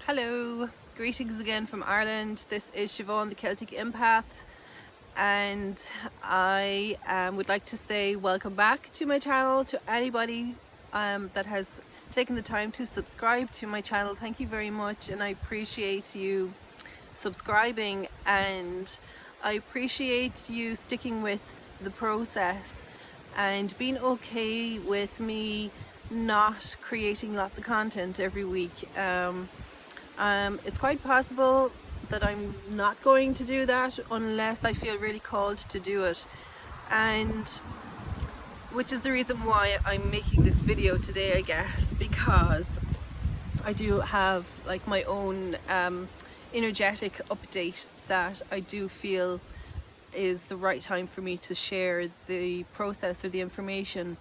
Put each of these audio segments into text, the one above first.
Hello, greetings again from Ireland. This is Siobhán, the Celtic Empath, and I would like to say welcome back to my channel to anybody that has taken the time to subscribe to my channel. Thank you very much, and I appreciate you subscribing, and I appreciate you sticking with the process and being okay with me not creating lots of content every week. It's quite possible that I'm not going to do that unless I feel really called to do it, and which is the reason why I'm making this video today, I guess, because I do have like my own energetic update that I do feel is the right time for me to share the process or the information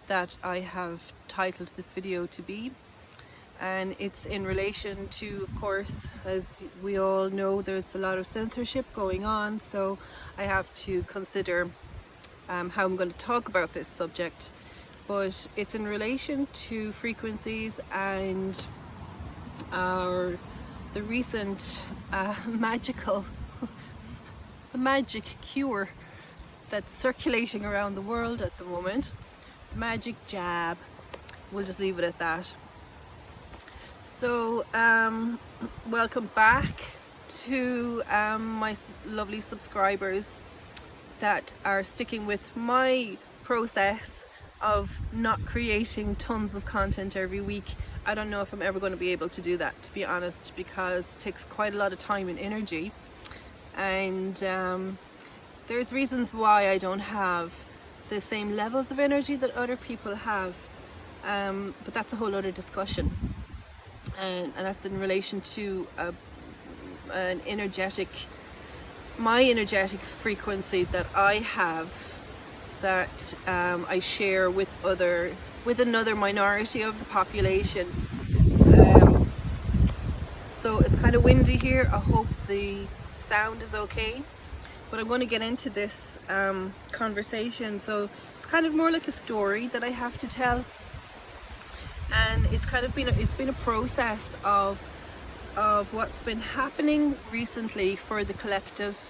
that I have titled this video to be. And it's in relation to, of course, as we all know, there's a lot of censorship going on, so I have to consider how I'm going to talk about this subject. But it's in relation to frequencies and the recent magical the magic cure that's circulating around the world at the moment. Magic jab. We'll just leave it at that. So welcome back to my lovely subscribers that are sticking with my process of not creating tons of content every week. I don't know if I'm ever going to be able to do that, to be honest, because it takes quite a lot of time and energy, and there's reasons why I don't have the same levels of energy that other people have, but that's a whole other discussion. And that's in relation to my energetic frequency that I have, that I share with another minority of the population. So it's kind of windy here. I hope the sound is okay, but I'm going to get into this conversation. So it's kind of more like a story that I have to tell. And it's kind of been a process of what's been happening recently for the collective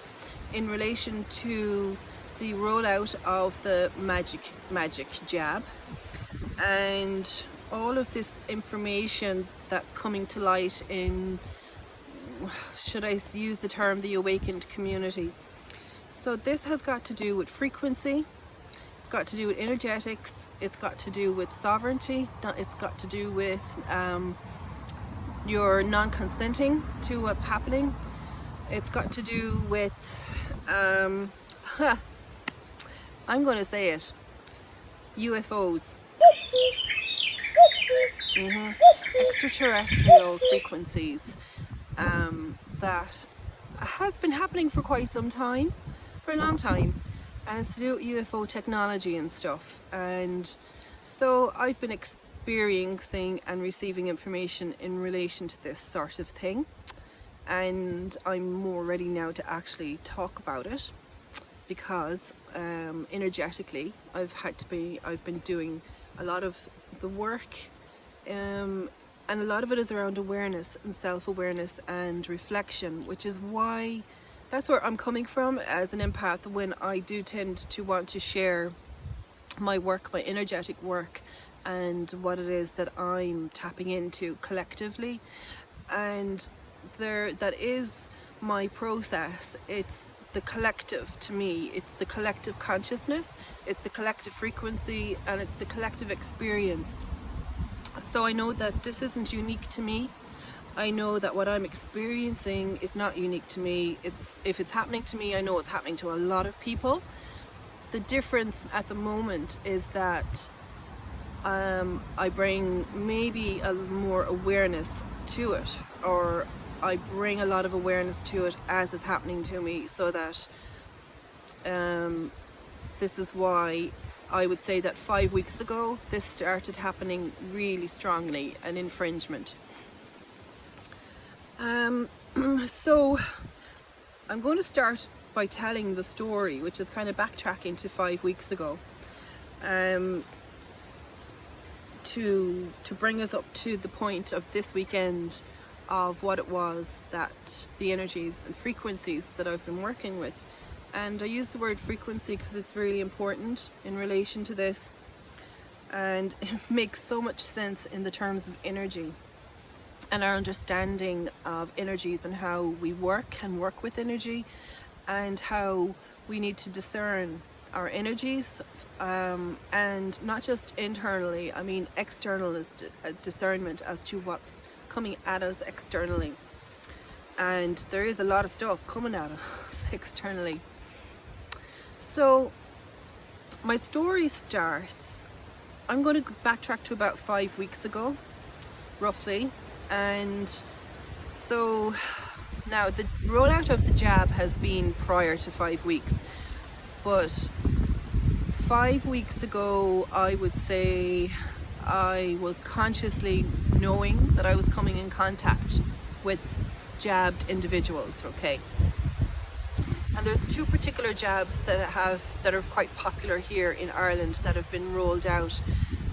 in relation to the rollout of the magic jab, and all of this information that's coming to light in, should I use the term, the awakened community. So this has got to do with frequency. It's got to do with energetics, it's got to do with sovereignty, it's got to do with your non-consenting to what's happening. It's got to do with, I'm going to say it, UFOs. Extraterrestrial frequencies that has been happening for quite some time, for a long time. And it's to do with UFO technology and stuff. And so I've been experiencing and receiving information in relation to this sort of thing. And I'm more ready now to actually talk about it, because energetically I've been doing a lot of the work, and a lot of it is around awareness and self-awareness and reflection, which is why that's where I'm coming from as an empath when I do tend to want to share my work, my energetic work, and what it is that I'm tapping into collectively. And that is my process. It's the collective to me. It's the collective consciousness, it's the collective frequency, and it's the collective experience. So I know that this isn't unique to me. I know that what I'm experiencing is not unique to me. If it's happening to me, I know it's happening to a lot of people. The difference at the moment is that I bring maybe a more awareness to it, or I bring a lot of awareness to it as it's happening to me, so that this is why I would say that 5 weeks ago this started happening really strongly, an infringement. So I'm going to start by telling the story, which is kind of backtracking to 5 weeks ago, to bring us up to the point of this weekend of what it was that the energies and frequencies that I've been working with. And I use the word frequency because it's really important in relation to this, and it makes so much sense in the terms of energy and our understanding of energies and how we work and work with energy, and how we need to discern our energies, and not just internally, I mean external is discernment as to what's coming at us externally. And there is a lot of stuff coming at us externally. So my story starts, I'm going to backtrack to about 5 weeks ago, roughly. And so now the rollout of the jab has been prior to 5 weeks, but 5 weeks ago, I would say I was consciously knowing that I was coming in contact with jabbed individuals, okay? And there's two particular jabs that are quite popular here in Ireland that have been rolled out.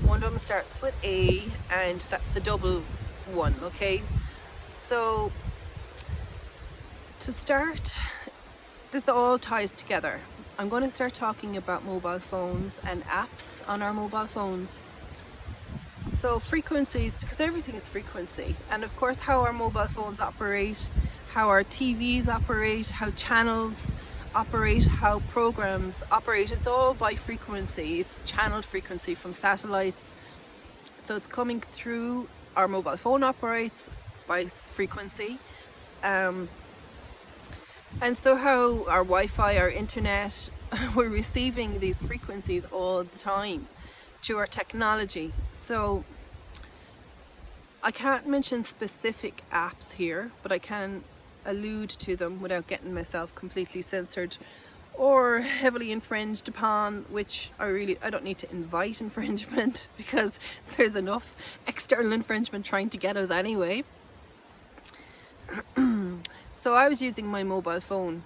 One of them starts with A, and that's the double one, okay? So to start, this all ties together. I'm going to start talking about mobile phones and apps on our mobile phones. So frequencies, because everything is frequency, and of course how our mobile phones operate, how our TVs operate, how channels operate, how programs operate, it's all by frequency. It's channeled frequency from satellites, so it's coming through. Our mobile phone operates by frequency, and so how our Wi-Fi, our internet, we're receiving these frequencies all the time through our technology. So I can't mention specific apps here, but I can allude to them without getting myself completely censored or heavily infringed upon, which I don't need to invite infringement because there's enough external infringement trying to get us anyway. So I was using my mobile phone,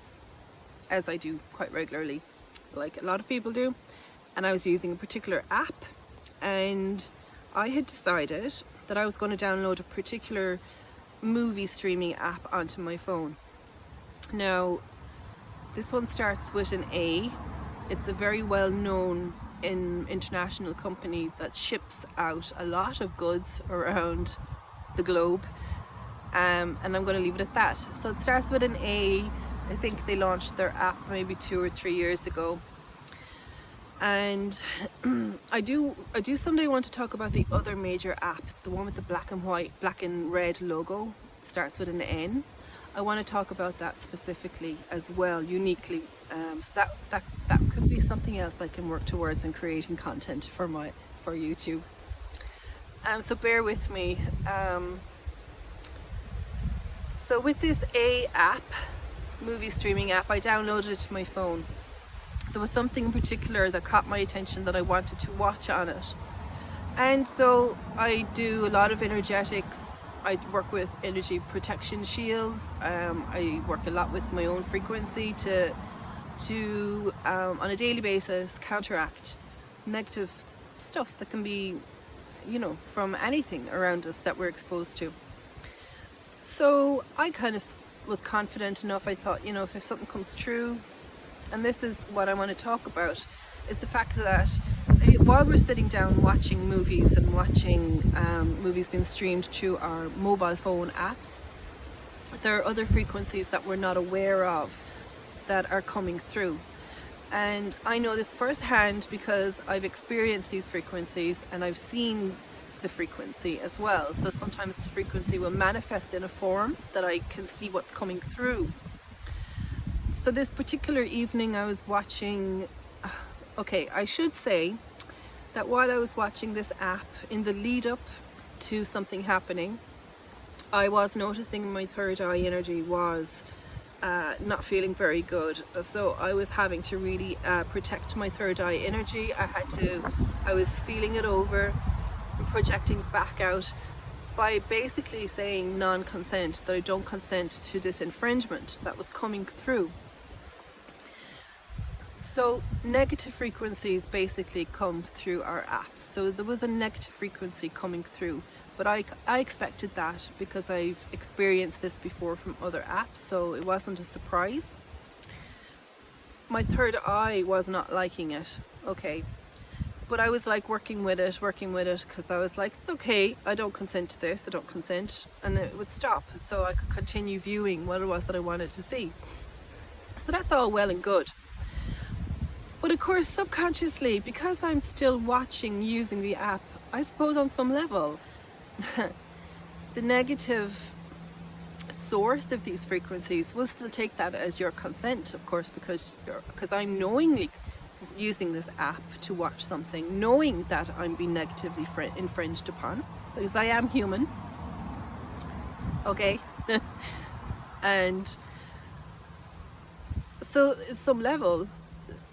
as I do quite regularly, like a lot of people do, and I was using a particular app, and I had decided that I was going to download a particular movie streaming app onto my phone. Now, this one starts with an A. It's a very well known international company that ships out a lot of goods around the globe, and I'm going to leave it at that. So it starts with an A. I think they launched their app maybe 2 or 3 years ago. And I do someday want to talk about the other major app, the one with the black and red logo, starts with an N. I want to talk about that specifically as well, uniquely. So that could be something else I can work towards in creating content for YouTube. So bear with me. So with this A app, movie streaming app, I downloaded it to my phone. There was something in particular that caught my attention that I wanted to watch on it. And so I do a lot of energetics. I work with energy protection shields. I work a lot with my own frequency to on a daily basis counteract negative stuff that can be, from anything around us that we're exposed to. So I kind of was confident enough. I thought, if something comes true, and this is what I want to talk about, is the fact that while we're sitting down watching movies and watching movies being streamed through our mobile phone apps, there are other frequencies that we're not aware of that are coming through. And I know this firsthand because I've experienced these frequencies and I've seen the frequency as well. So sometimes the frequency will manifest in a form that I can see what's coming through. So this particular evening I was watching, I should say that while I was watching this app, in the lead up to something happening, I was noticing my third eye energy was not feeling very good. So I was having to really protect my third eye energy. I was sealing it over and projecting back out by basically saying non-consent, that I don't consent to this infringement that was coming through. So negative frequencies basically come through our apps. So there was a negative frequency coming through But I expected that because I've experienced this before from other apps, so it wasn't a surprise. My third eye was not liking it, okay. But I was like working with it, because I was like, it's okay, I don't consent to this, I don't consent, and it would stop, so I could continue viewing what it was that I wanted to see. So that's all well and good. But of course, subconsciously, because I'm still watching, using the app, I suppose on some level, the negative source of these frequencies will still take that as your consent, of course, because I'm knowingly using this app to watch something, knowing that I'm being negatively infringed upon, because I am human, okay. And so at some level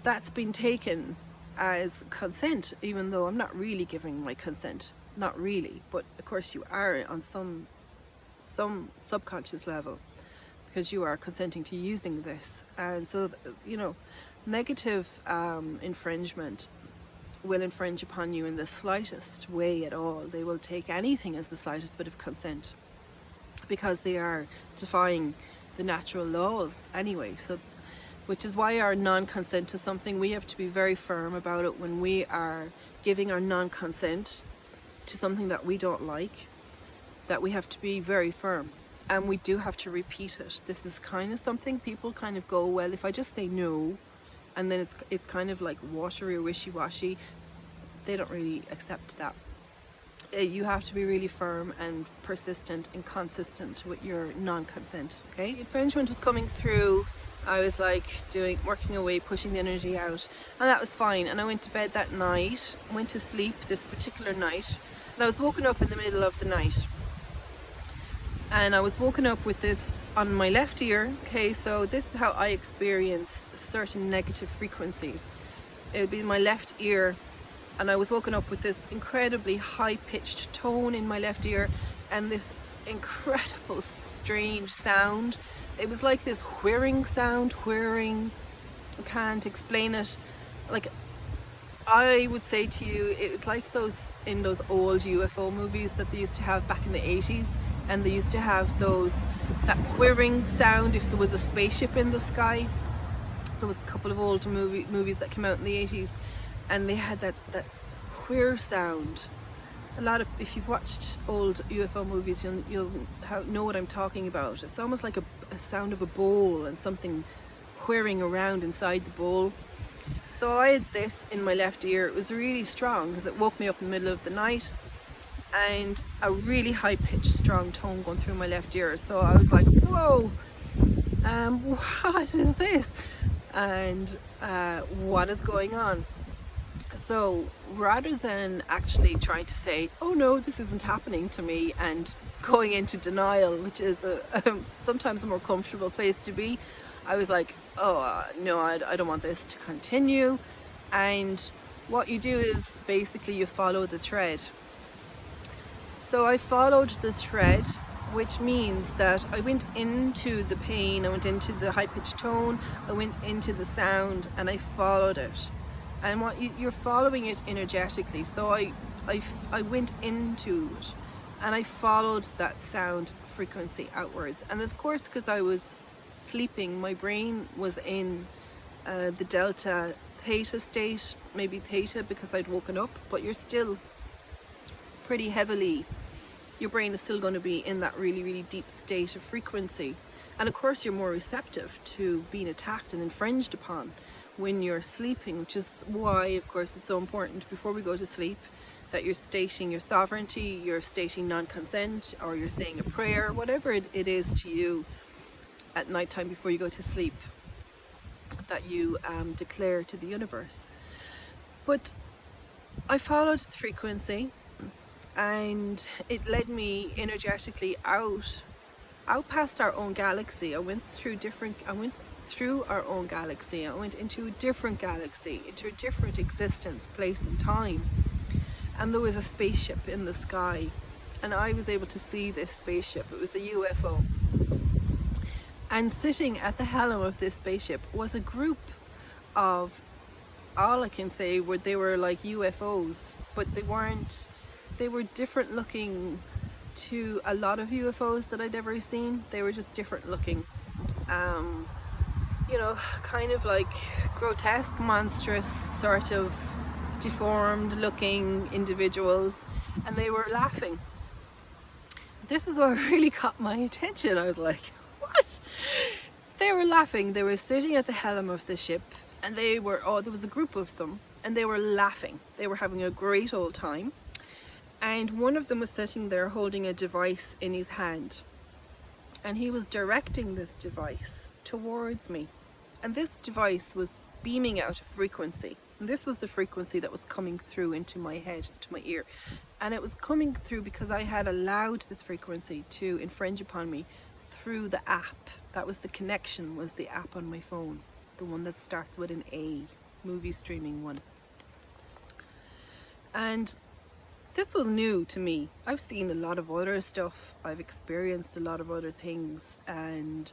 that's been taken as consent, even though I'm not really giving my consent, not really, but of course you are on some subconscious level, because you are consenting to using this. And so, you know, negative infringement will infringe upon you in the slightest way at all. They will take anything as the slightest bit of consent, because they are defying the natural laws anyway. So, which is why our non-consent to something, we have to be very firm about it when we are giving our non-consent to something that we don't like, that we have to be very firm, and we do have to repeat it. This is kind of something people kind of go, well, if I just say no, and then it's kind of like watery or wishy-washy, they don't really accept that. You have to be really firm and persistent and consistent with your non-consent, okay? Infringement was coming through. I was like working away, pushing the energy out, and that was fine. And I went to bed that night, went to sleep this particular night, and I was woken up in the middle of the night. And I was woken up with this on my left ear, okay, so this is how I experience certain negative frequencies. It would be in my left ear, and I was woken up with this incredibly high-pitched tone in my left ear, and this incredible strange sound. It was like this whirring sound, I can't explain it. Like, I would say to you, it was like those old U.F.O movies that they used to have back in the 80s, and they used to have that whirring sound if there was a spaceship in the sky. There was a couple of old movies that came out in the 80s, and they had that whir sound. If you've watched old U.F.O movies, you'll know what I'm talking about. It's almost like a sound of a bowl and something whirring around inside the bowl. So I had this in my left ear. It was really strong because it woke me up in the middle of the night, and a really high-pitched, strong tone going through my left ear. So I was like, whoa, what is this? And what is going on? So rather than actually trying to say, oh no, this isn't happening to me, and going into denial, which is sometimes a more comfortable place to be, I was like, oh no, I don't want this to continue. And what you do is basically you follow the thread. So I followed the thread, which means that I went into the pain, I went into the high-pitched tone, I went into the sound, and I followed it. And you're following it energetically. So I went into it, and I followed that sound frequency outwards. And of course, because I was sleeping, my brain was in the delta theta state, maybe theta because I'd woken up, but you're still pretty heavily, your brain is still going to be in that really, really deep state of frequency. And of course you're more receptive to being attacked and infringed upon when you're sleeping, which is why, of course, it's so important before we go to sleep that you're stating your sovereignty, you're stating non-consent, or you're saying a prayer, whatever it is to you at night time before you go to sleep, that you declare to the universe. But I followed the frequency, and it led me energetically out past our own galaxy. I went through our own galaxy. I went into a different galaxy, into a different existence, place and time. And there was a spaceship in the sky, and I was able to see this spaceship. It was a U.F.O. And sitting at the helm of this spaceship was a group of, all I can say, they were like UFOs, but they weren't. They were different looking to a lot of UFOs that I'd ever seen. They were just different looking. You know, kind of like grotesque, monstrous, sort of deformed looking individuals, and they were laughing. This is what really caught my attention. I was like, what? They were laughing. They were sitting at the helm of the ship, and there was a group of them, and they were laughing. They were having a great old time. And one of them was sitting there holding a device in his hand, and he was directing this device towards me. And this device was beaming out a frequency. And this was the frequency that was coming through into my head, to my ear. And it was coming through because I had allowed this frequency to infringe upon me through the app. That was the connection, was the app on my phone. The one that starts with an A, movie streaming one. And this was new to me. I've seen a lot of other stuff. I've experienced a lot of other things, and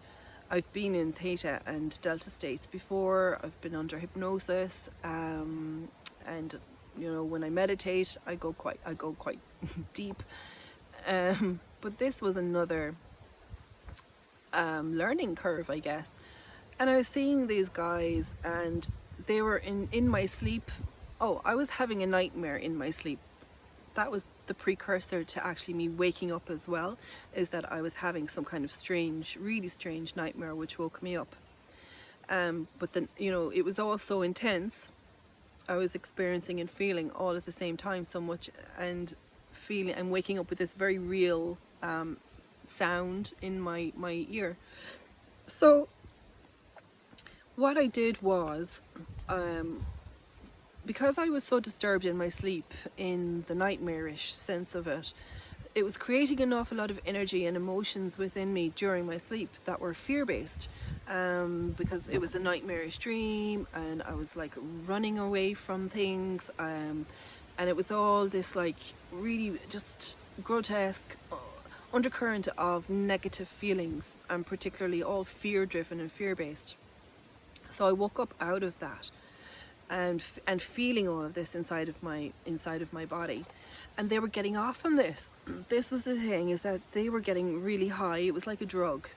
I've been in theta and delta states before. I've been under hypnosis, and you know, when I meditate, I go quite deep. But this was another learning curve, I guess. And I was seeing these guys, and they were in my sleep. Oh, I was having a nightmare in my sleep. That was the precursor to actually me waking up as well, is that I was having some kind of strange, really strange nightmare which woke me up. But then, you know, it was all so intense. I was experiencing and feeling all at the same time so much, and feeling and waking up with this very real sound in my ear. So what I did was, because I was so disturbed in my sleep, in the nightmarish sense of it, it was creating an awful lot of energy and emotions within me during my sleep that were fear-based, because it was a nightmarish dream, and I was like running away from things, and it was all this like really just grotesque undercurrent of negative feelings, and particularly all fear-driven and fear-based. So I woke up out of that, and feeling all of this inside of my body, and they were getting off on this. This was the thing, is that they were getting really high. It was like a drug.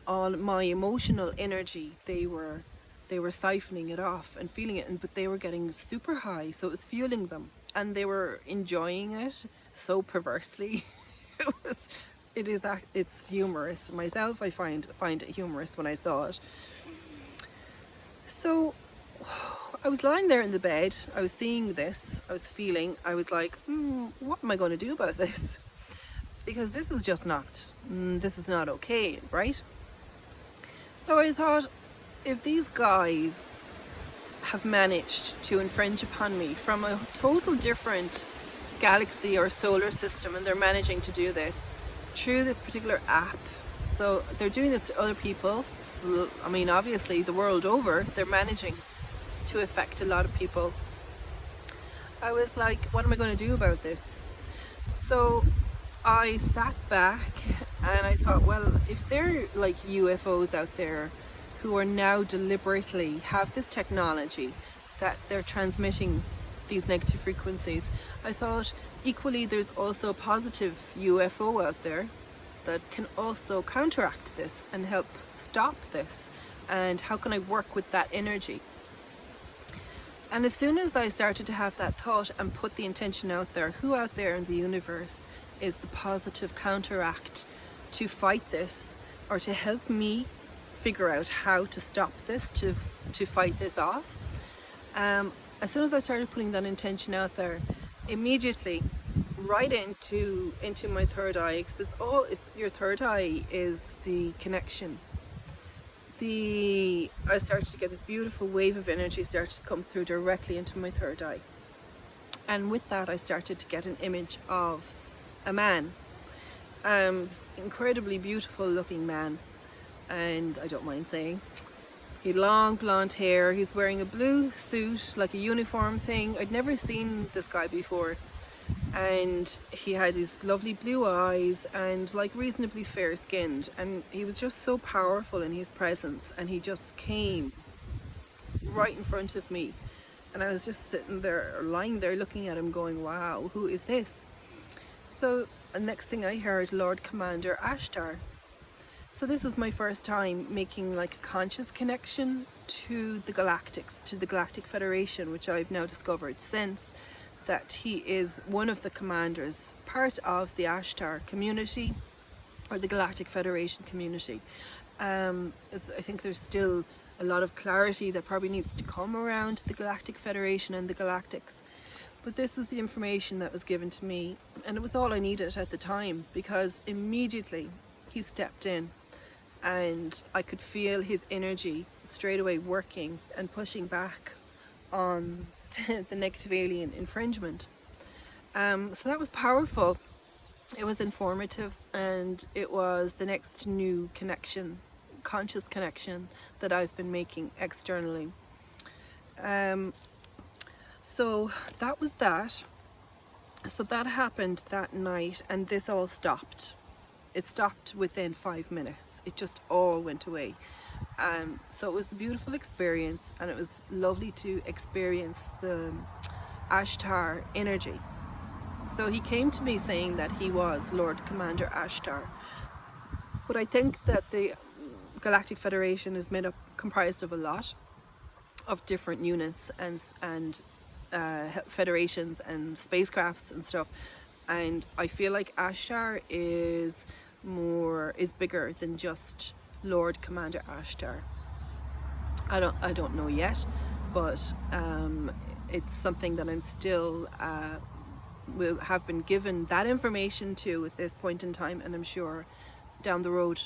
All my emotional energy, they were siphoning it off and feeling it, but they were getting super high, so it was fueling them, and they were enjoying it so perversely. It's humorous. Myself, I find it humorous when I saw it. So I was lying there in the bed, I was seeing this, I was feeling, I was like, what am I going to do about this? Because this is just not, this is not okay, right? So I thought, if these guys have managed to infringe upon me from a total different galaxy or solar system, and they're managing to do this through this particular app, so they're doing this to other people, I mean, obviously the world over, they're managing to affect a lot of people. I was like, what am I going to do about this? So I sat back and I thought, well, if there are like UFOs out there who are now deliberately have this technology that they're transmitting these negative frequencies, I thought equally there's also a positive UFO out there that can also counteract this and help stop this. And how can I work with that energy? And as soon as I started to have that thought and put the intention out there, who out there in the universe is the positive counteract to fight this, or to help me figure out how to stop this, to fight this off? As soon as I started putting that intention out there, immediately right into my third eye, because your third eye is the connection. I started to get this beautiful wave of energy started to come through directly into my third eye, and with that I started to get an image of a man, this incredibly beautiful looking man, and I don't mind saying, he had long blonde hair, he's wearing a blue suit, like a uniform thing. I'd never seen this guy before, and he had his lovely blue eyes and like reasonably fair skinned, and he was just so powerful in his presence, and he just came right in front of me, and I was just sitting there, lying there looking at him going, wow, who is this? So and next thing I heard, Lord Commander Ashtar. So this was my first time making like a conscious connection to the Galactics, to the Galactic Federation, which I've now discovered since, that he is one of the commanders, part of the Ashtar community, or the Galactic Federation community. I think there's still a lot of clarity that probably needs to come around the Galactic Federation and the Galactics. But this was the information that was given to me, and it was all I needed at the time, because immediately he stepped in and I could feel his energy straight away working and pushing back on the negative alien infringement. So that was powerful. It was informative, and it was the next new connection, conscious connection, that I've been making externally. So that was that. So that happened that night, and this all stopped. It stopped within 5 minutes. It just all went away. So it was a beautiful experience, and it was lovely to experience the Ashtar energy. So he came to me saying that he was Lord Commander Ashtar. But I think that the Galactic Federation is comprised of a lot of different units and federations and spacecrafts and stuff. And I feel like Ashtar is bigger than just Lord Commander Ashtar. I don't know yet, but it's something that I'm still will have been given that information to at this point in time, and I'm sure down the road,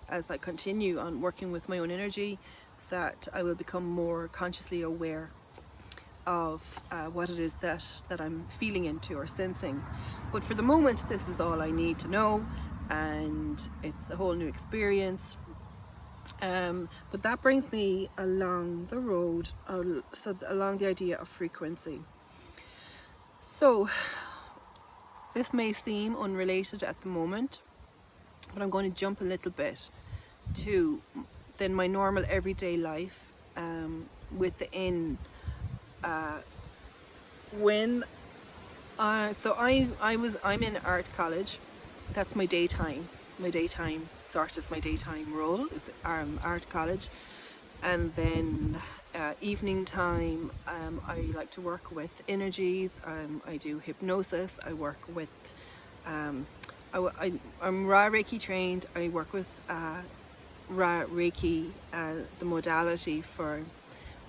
as I continue on working with my own energy, that I will become more consciously aware of what it is that I'm feeling into or sensing. But for the moment, this is all I need to know, and it's a whole new experience. But that brings me along the road, along the idea of frequency. So this may seem unrelated at the moment, but I'm going to jump a little bit to then my normal everyday life within when I'm in art college. That's my daytime role is art college. And then evening time, I like to work with energies. I do hypnosis. I work with I'm RAAH Reiki trained. I work with RAAH Reiki, the modality for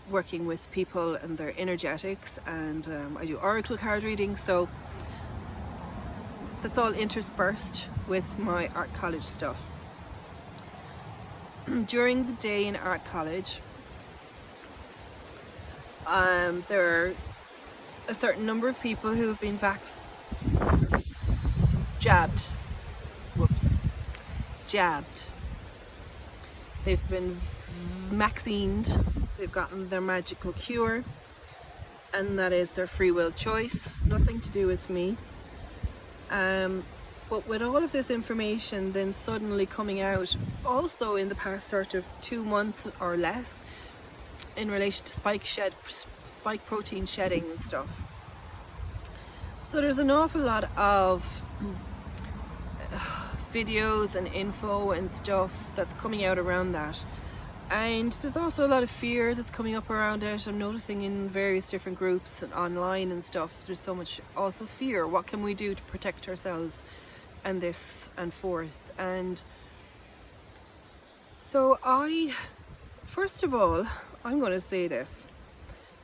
working with people and their energetics, and I do oracle card readings. So that's all interspersed with my art college stuff. During the day in art college, there are a certain number of people who have been jabbed. They've been vaccinated. They've gotten their magical cure, and that is their free will choice, nothing to do with me. But with all of this information then suddenly coming out, also in the past sort of 2 months or less, in relation to spike protein shedding and stuff. So there's an awful lot of videos and info and stuff that's coming out around that. And there's also a lot of fear that's coming up around it. I'm noticing in various different groups and online and stuff, there's so much also fear. What can we do to protect ourselves and this and forth? And so first of all, I'm going to say this,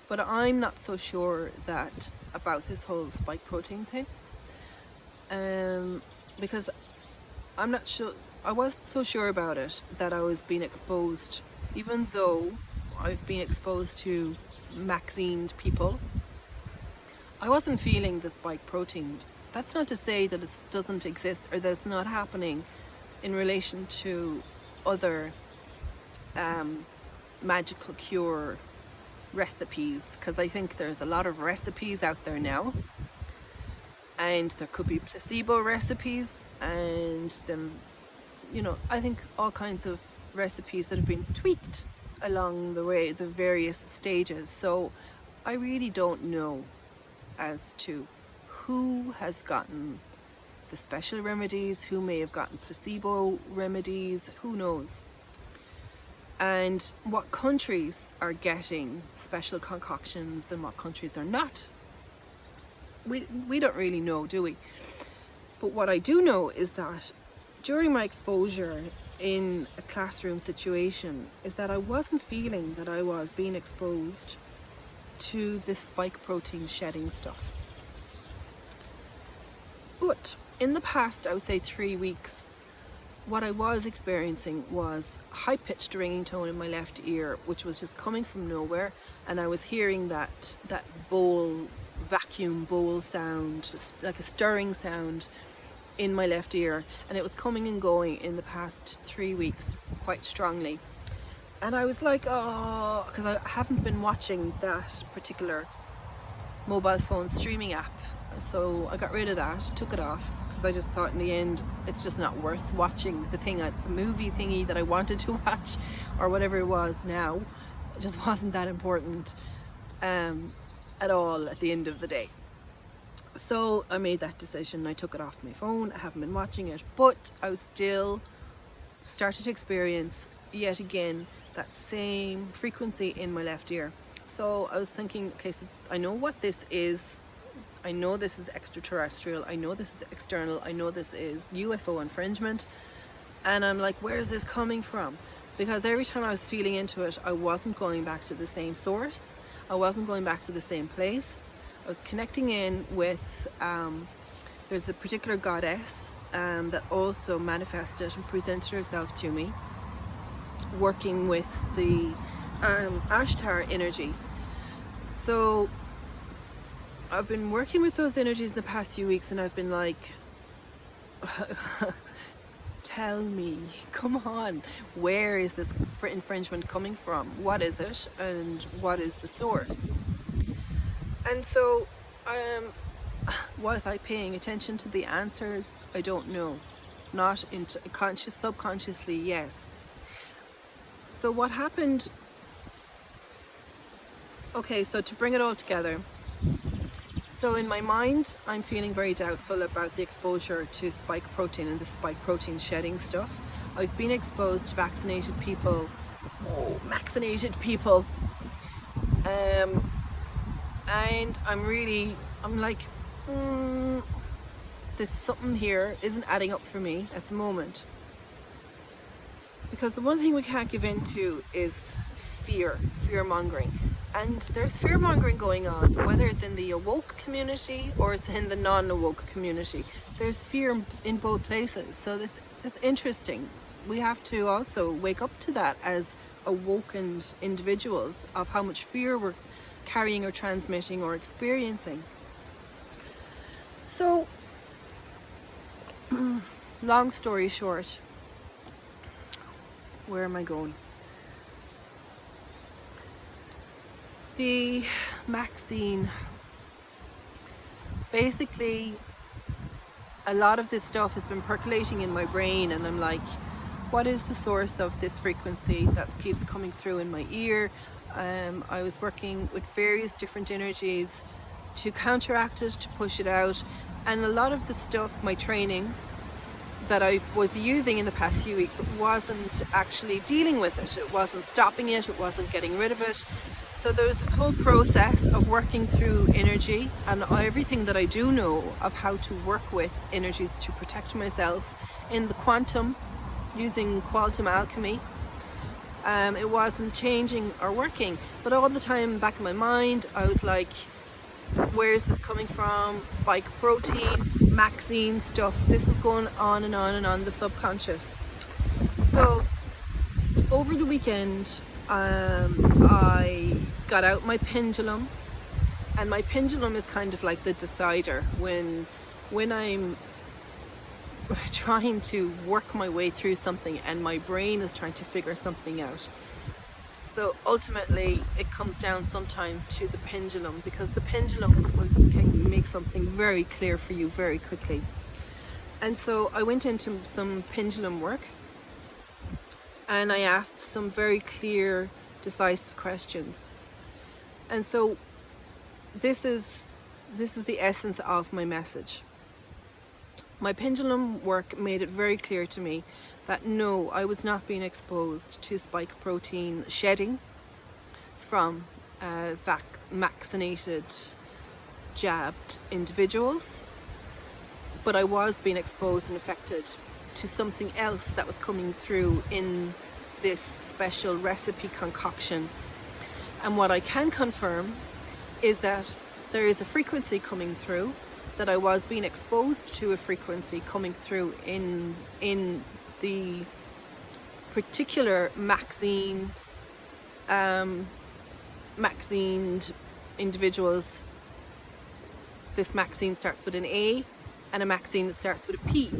but I'm not so sure about this whole spike protein thing. Because I'm not sure, I wasn't so sure about it, that I was being exposed, even though I've been exposed to vaccinated people. I wasn't feeling the spike protein. That's not to say that it doesn't exist or that it's not happening in relation to other magical cure recipes, because I think there's a lot of recipes out there now, and there could be placebo recipes, and then I think all kinds of recipes that have been tweaked along the way, the various stages. So I really don't know as to who has gotten the special remedies, who may have gotten placebo remedies, who knows. And what countries are getting special concoctions and what countries are not. We don't really know, do we? But what I do know is that during my exposure in a classroom situation is that I wasn't feeling that I was being exposed to this spike protein shedding stuff. But in the past, I would say 3 weeks, what I was experiencing was high-pitched ringing tone in my left ear, which was just coming from nowhere, and I was hearing that vacuum bowl sound, just like a stirring sound in my left ear, and it was coming and going in the past 3 weeks quite strongly. And I was like, oh, because I haven't been watching that particular mobile phone streaming app, so I got rid of that, took it off, because I just thought in the end it's just not worth watching the movie thingy that I wanted to watch, or whatever it was now. It just wasn't that important at all at the end of the day. So I made that decision. I took it off my phone. I haven't been watching it, but I was still started to experience yet again that same frequency in my left ear. So I was thinking, okay, so I know what this is. I know this is extraterrestrial. I know this is external. I know this is U.F.O infringement. And I'm like, where's this coming from? Because every time I was feeling into it, I wasn't going back to the same source. I wasn't going back to the same place. I was connecting in with, there's a particular goddess that also manifested and presented herself to me, working with the Ashtar energy. So I've been working with those energies in the past few weeks, and I've been like, tell me, come on, where is this infringement coming from? What is it, and what is the source? And so, was I paying attention to the answers? I don't know. Not subconsciously, yes. So what happened? Okay, so to bring it all together. So in my mind, I'm feeling very doubtful about the exposure to spike protein and the spike protein shedding stuff. I've been exposed to vaccinated people, and I'm like, there's something here isn't adding up for me at the moment. Because the one thing we can't give in to is fear mongering. And there's fear mongering going on, whether it's in the awoke community or it's in the non-awoke community. There's fear in both places. So that's interesting. We have to also wake up to that as awoken individuals of how much fear we're carrying or transmitting or experiencing. So, long story short, where am I going? The vaccine, basically a lot of this stuff has been percolating in my brain, and I'm like, what is the source of this frequency that keeps coming through in my ear? I was working with various different energies to counteract it, to push it out, and a lot of the stuff, my training that I was using in the past few weeks, wasn't actually dealing with it. It wasn't stopping it, it wasn't getting rid of it. So there was this whole process of working through energy and everything that I do know of how to work with energies to protect myself in the quantum, using quantum alchemy. It wasn't changing or working, but all the time back in my mind I was like, where is this coming from? Spike protein, vaccine stuff. This was going on and on and on, the subconscious. So over the weekend I got out my pendulum, and my pendulum is kind of like the decider when I'm trying to work my way through something and my brain is trying to figure something out. So ultimately it comes down sometimes to the pendulum, because the pendulum can make something very clear for you very quickly. And so I went into some pendulum work and I asked some very clear, decisive questions. And so this is the essence of my message. My pendulum work made it very clear to me that no, I was not being exposed to spike protein shedding from vaccinated, jabbed individuals, but I was being exposed and affected to something else that was coming through in this special recipe concoction. And what I can confirm is that there is a frequency coming through, that I was being exposed to a frequency coming through in the particular Maxine individuals. This Maxine starts with an A and a Maxine that starts with a P.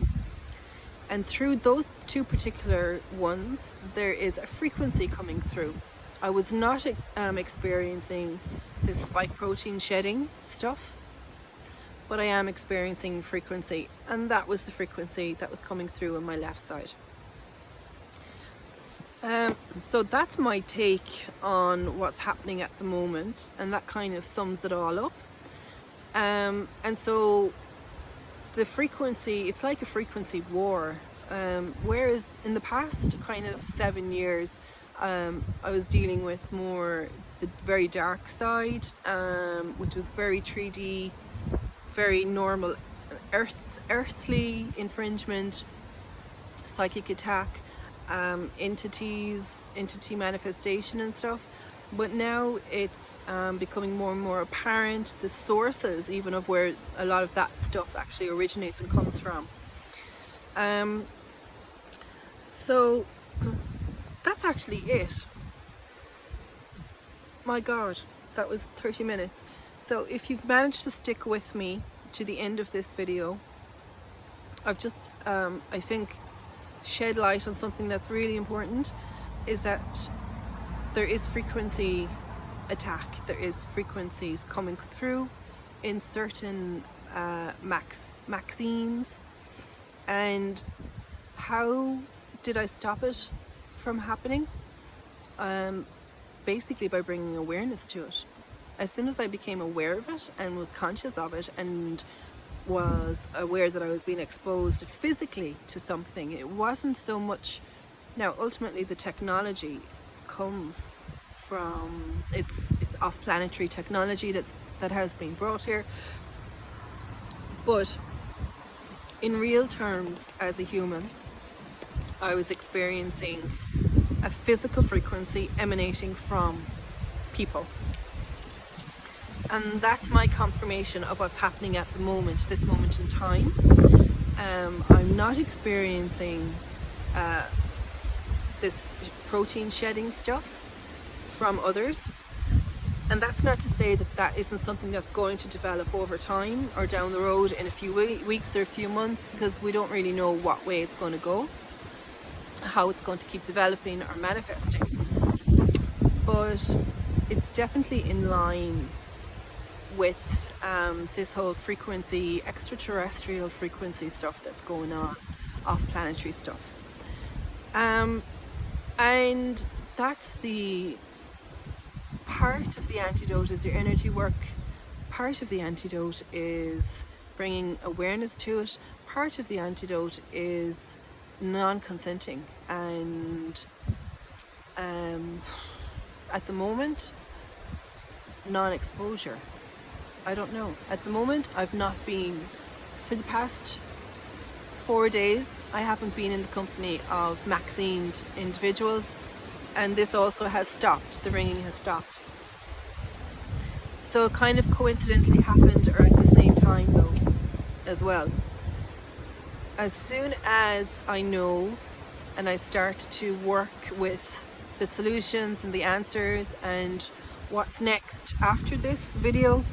And through those two particular ones, there is a frequency coming through. I was not experiencing this spike protein shedding stuff, but I am experiencing frequency, and that was the frequency that was coming through on my left side. So that's my take on what's happening at the moment, and that kind of sums it all up. And so the frequency, it's like a frequency war. Whereas in the past kind of 7 years, I was dealing with more the very dark side, which was very 3D, very normal, earthly infringement, psychic attack, entity manifestation and stuff. But now it's becoming more and more apparent, the sources even of where a lot of that stuff actually originates and comes from. So that's actually it. My God, that was 30 minutes. So if you've managed to stick with me to the end of this video, I've just, I think, shed light on something that's really important, is that there is frequency attack. There is frequencies coming through in certain Maxines. And how did I stop it from happening? Basically by bringing awareness to it. As soon as I became aware of it and was conscious of it and was aware that I was being exposed physically to something, it wasn't so much. Now ultimately the technology comes from, it's off-planetary technology that has been brought here, but in real terms, as a human, I was experiencing a physical frequency emanating from people. And that's my confirmation of what's happening at the moment, this moment in time. I'm not experiencing this protein shedding stuff from others. And that's not to say that that isn't something that's going to develop over time or down the road in a few weeks or a few months, because we don't really know what way it's going to go, how it's going to keep developing or manifesting. But it's definitely in line with this whole frequency, extraterrestrial frequency stuff that's going on, off-planetary stuff. And that's the part of the antidote, is your energy work. Part of the antidote is bringing awareness to it. Part of the antidote is non-consenting, and at the moment, non-exposure. I don't know. At the moment, I've not been, for the past 4 days, I haven't been in the company of Maxined individuals, and this also has stopped. The ringing has stopped. So it kind of coincidentally happened or at the same time though, as well. As soon as I know and I start to work with the solutions and the answers and what's next after this video,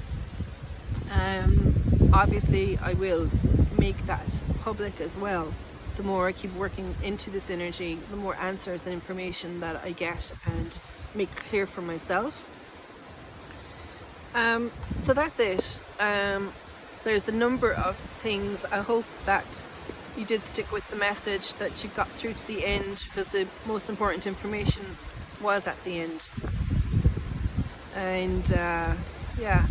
obviously I will make that public as well. The more I keep working into this energy, the more answers and information that I get and make clear for myself. So that's it. There's a number of things. I hope that you did stick with the message, that you got through to the end, because the most important information was at the end. And yeah,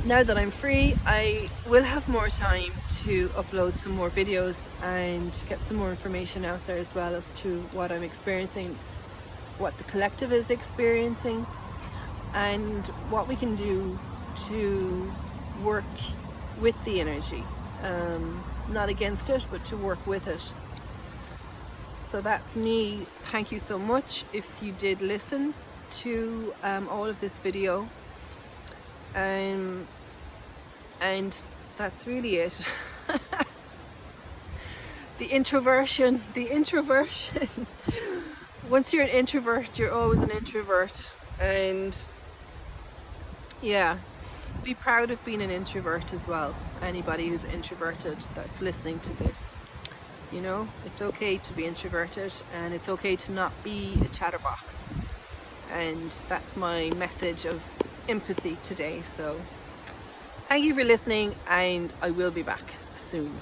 now that I'm free, I will have more time to upload some more videos and get some more information out there as well as to what I'm experiencing, what the collective is experiencing, and what we can do to work with the energy, not against it, but to work with it. So that's me. Thank you so much if you did listen to all of this video, and that's really it. The introversion. Once you're an introvert, you're always an introvert, and yeah, be proud of being an introvert as well. Anybody who's introverted that's listening to this, you know, it's okay to be introverted, and it's okay to not be a chatterbox. And that's my message of empathy today. So thank you for listening, and I will be back soon.